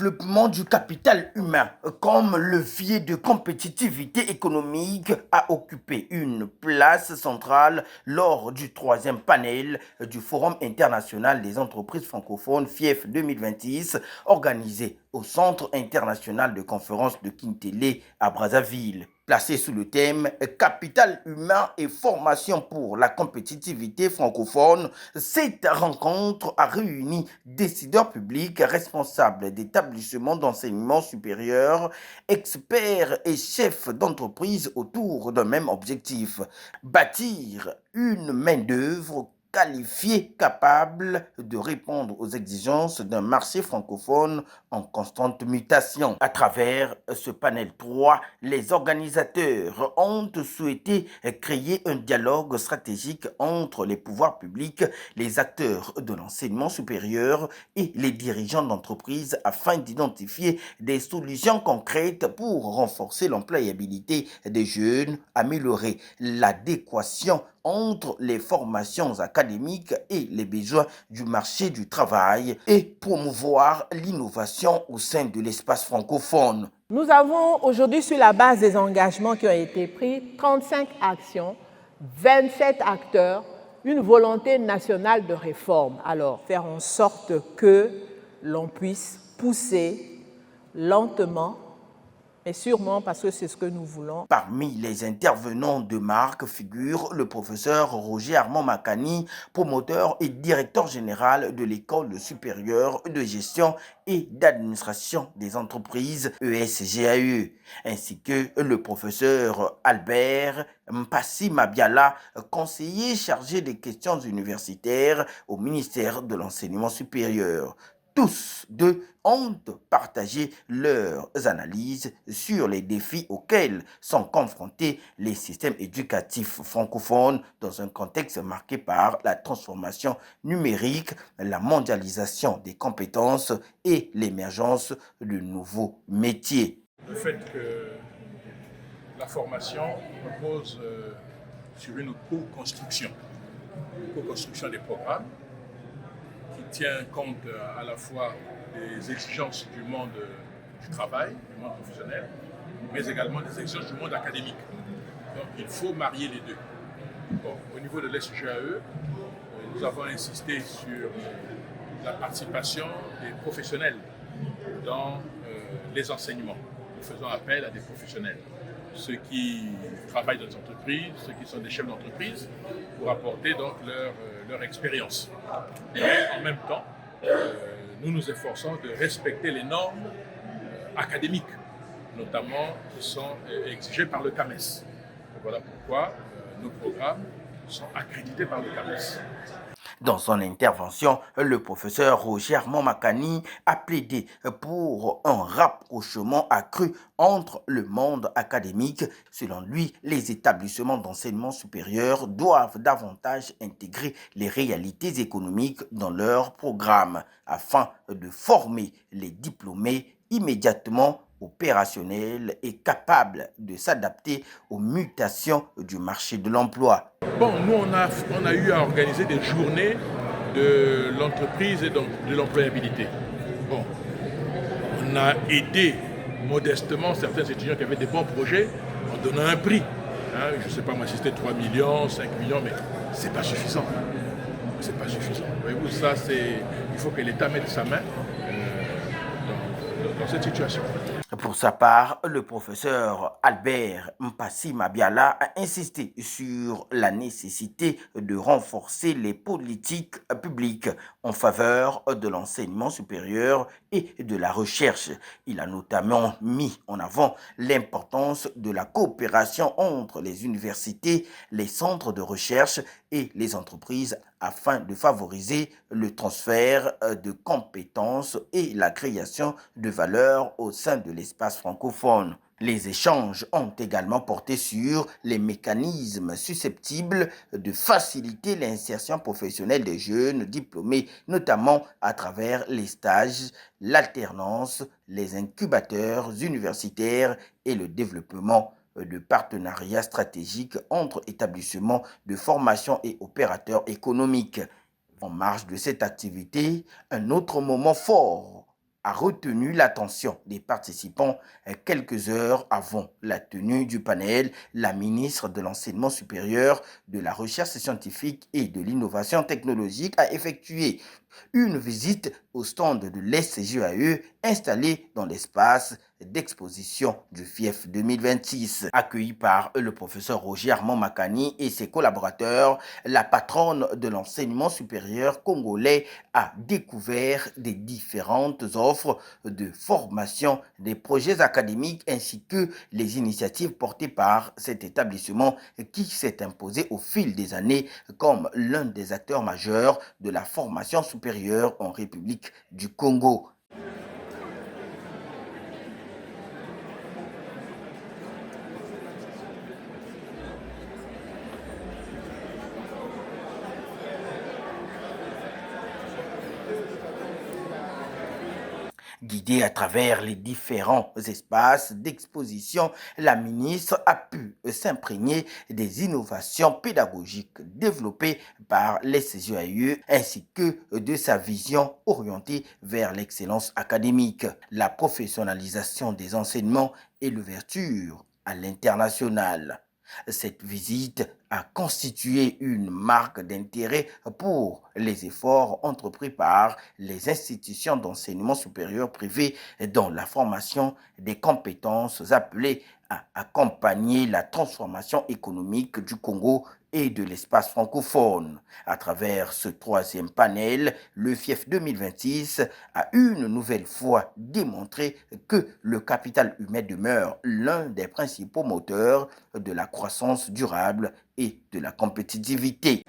développement du capital humain comme levier de compétitivité économique a occupé une place centrale lors du troisième panel du Forum international des entreprises francophones FIEF 2026 organisé au Centre international de conférences de Kintélé à Brazzaville. Placé sous le thème « Capital humain et formation pour la compétitivité francophone », cette rencontre a réuni décideurs publics, responsables d'établissements d'enseignement supérieur, experts et chefs d'entreprise autour d'un même objectif: bâtir une main-d'œuvre qualifiés, capables de répondre aux exigences d'un marché francophone en constante mutation. À travers ce panel 3, les organisateurs ont souhaité créer un dialogue stratégique entre les pouvoirs publics, les acteurs de l'enseignement supérieur et les dirigeants d'entreprises afin d'identifier des solutions concrètes pour renforcer l'employabilité des jeunes, améliorer l'adéquation entre les formations académiques et les besoins du marché du travail et promouvoir l'innovation au sein de l'espace francophone. Nous avons aujourd'hui, sur la base des engagements qui ont été pris, 35 actions, 27 acteurs, une volonté nationale de réforme. Alors, faire en sorte que l'on puisse pousser lentement, mais sûrement parce que c'est ce que nous voulons. Parmi les intervenants de marque figure le professeur Roger Armand Makani, promoteur et directeur général de l'École supérieure de gestion et d'administration des entreprises ESGAE, ainsi que le professeur Albert Mpassi Mabiala, conseiller chargé des questions universitaires au ministère de l'Enseignement supérieur. Tous deux ont partagé leurs analyses sur les défis auxquels sont confrontés les systèmes éducatifs francophones dans un contexte marqué par la transformation numérique, la mondialisation des compétences et l'émergence de nouveaux métiers. Le fait que la formation repose sur une co-construction des programmes qui tient compte à la fois des exigences du monde du travail, du monde professionnel, mais également des exigences du monde académique. Donc il faut marier les deux. Bon, au niveau de l'SGAE, nous avons insisté sur la participation des professionnels dans les enseignements. Nous faisons appel à des professionnels, ceux qui travaillent dans les entreprises, ceux qui sont des chefs d'entreprise, pour apporter donc leur expérience. Mais en même temps, nous nous efforçons de respecter les normes académiques, notamment qui sont exigées par le CAMES. Et voilà pourquoi nos programmes sont accrédités par le CAMES. Dans son intervention, le professeur Roger Armand Makani a plaidé pour un rapprochement accru entre le monde académique. Selon lui, les établissements d'enseignement supérieur doivent davantage intégrer les réalités économiques dans leurs programmes afin de former les diplômés immédiatement opérationnels et capables de s'adapter aux mutations du marché de l'emploi. Bon, nous, on a eu à organiser des journées de l'entreprise et de l'employabilité. Bon, on a aidé modestement certains étudiants qui avaient des bons projets en donnant un prix. Hein, je ne sais pas moi si c'était 3 millions, 5 millions, mais ce n'est pas suffisant. C'est pas suffisant. Voyez-vous, ça, il faut que l'État mette sa main dans cette situation. Pour sa part, le professeur Albert Mpassi Mabiala a insisté sur la nécessité de renforcer les politiques publiques en faveur de l'enseignement supérieur et de la recherche. Il a notamment mis en avant l'importance de la coopération entre les universités, les centres de recherche et les entreprises afin de favoriser le transfert de compétences et la création de valeur au sein de l'espace francophone. Les échanges ont également porté sur les mécanismes susceptibles de faciliter l'insertion professionnelle des jeunes diplômés, notamment à travers les stages, l'alternance, les incubateurs universitaires et le développement de partenariats stratégiques entre établissements de formation et opérateurs économiques. En marge de cette activité, un autre moment fort a retenu l'attention des participants quelques heures avant la tenue du panel. La ministre de l'Enseignement supérieur, de la Recherche scientifique et de l'Innovation technologique a effectué une visite au stand de l'SCGAE installé dans l'espace d'exposition du FIEF 2026. Accueillie par le professeur Roger Armand Makani et ses collaborateurs, la patronne de l'enseignement supérieur congolais a découvert des différentes offres de formation, des projets académiques ainsi que les initiatives portées par cet établissement qui s'est imposé au fil des années comme l'un des acteurs majeurs de la formation supérieure en République du Congo. Guidée à travers les différents espaces d'exposition, la ministre a pu s'imprégner des innovations pédagogiques développées par les CGAE ainsi que de sa vision orientée vers l'excellence académique, la professionnalisation des enseignements et l'ouverture à l'international. Cette visite a constitué une marque d'intérêt pour les efforts entrepris par les institutions d'enseignement supérieur privé dans la formation des compétences appelées à accompagner la transformation économique du Congo et de l'espace francophone. À travers ce troisième panel, le FIEF 2026 a une nouvelle fois démontré que le capital humain demeure l'un des principaux moteurs de la croissance durable et de la compétitivité.